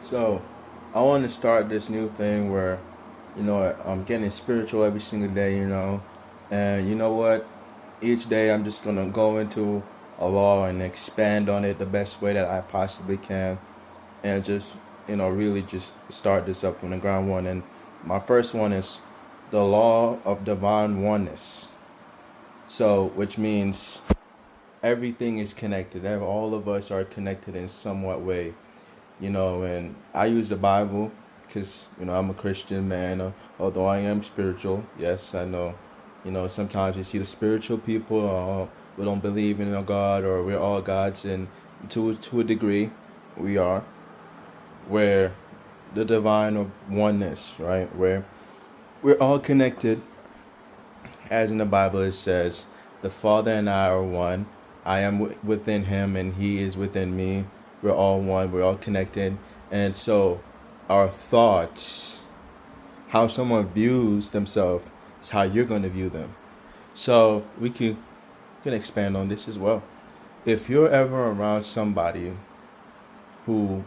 So, I want to start this new thing where, I'm getting spiritual every single day, and you know what? Each day I'm just gonna go into a law and expand on it the best way that I possibly can, and just, really just start this up from the ground one. And my first one is the law of divine oneness. So, which means everything is connected. All of us are connected in somewhat way, and I use the Bible because, I'm a Christian man, although I am spiritual. Yes, I know. Sometimes you see the spiritual people, we don't believe in a God, or we're all gods, and to a degree, we are, where the divine of oneness, right? Where we're all connected, as in the Bible it says, the Father and I are one. I am within him and he is within me. We're all one. We're all connected. And so our thoughts, how someone views themselves, is how you're going to view them. So we can expand on this as well. If you're ever around somebody who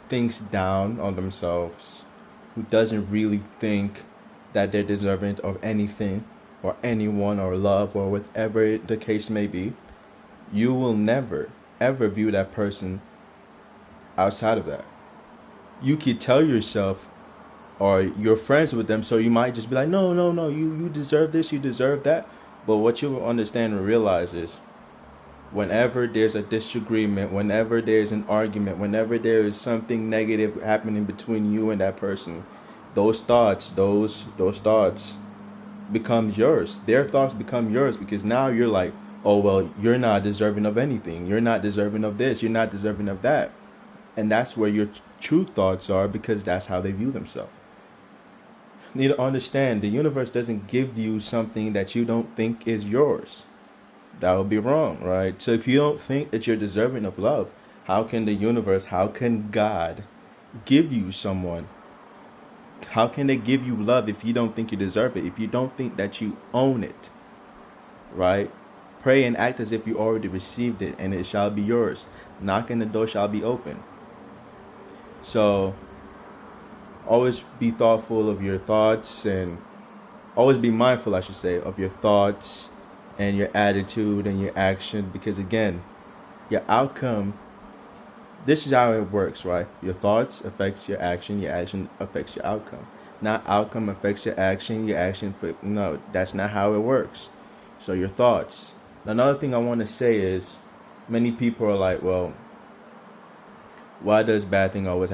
thinks down on themselves, who doesn't really think that they're deserving of anything or anyone or love or whatever the case may be, you will never ever view that person outside of that. You could tell yourself, or you're friends with them, so you might just be like, no, no, no, you deserve this, you deserve that. But what you will understand and realize is, whenever there's a disagreement, whenever there's an argument, whenever there is something negative happening between you and that person, those thoughts becomes yours. Their thoughts become yours because now you're like, oh well, you're not deserving of anything. You're not deserving of this. You're not deserving of that. And that's where your true thoughts are, because that's how they view themselves. You need to understand, the universe doesn't give you something that you don't think is yours. That would be wrong, right? So if you don't think that you're deserving of love, how can the universe, how can God give you someone? How can they give you love if you don't think you deserve it? If you don't think that you own it, right? Pray and act as if you already received it, and it shall be yours. Knock and the door shall be open. So always be thoughtful of your thoughts, and always be mindful, I should say, of your thoughts and your attitude and your action, because again, your outcome, this is how it works, right? Your thoughts affects your action affects your outcome. Not outcome affects your action for no, that's not how it works. So your thoughts. Another thing I want to say is, many people are like, well, why does bad thing always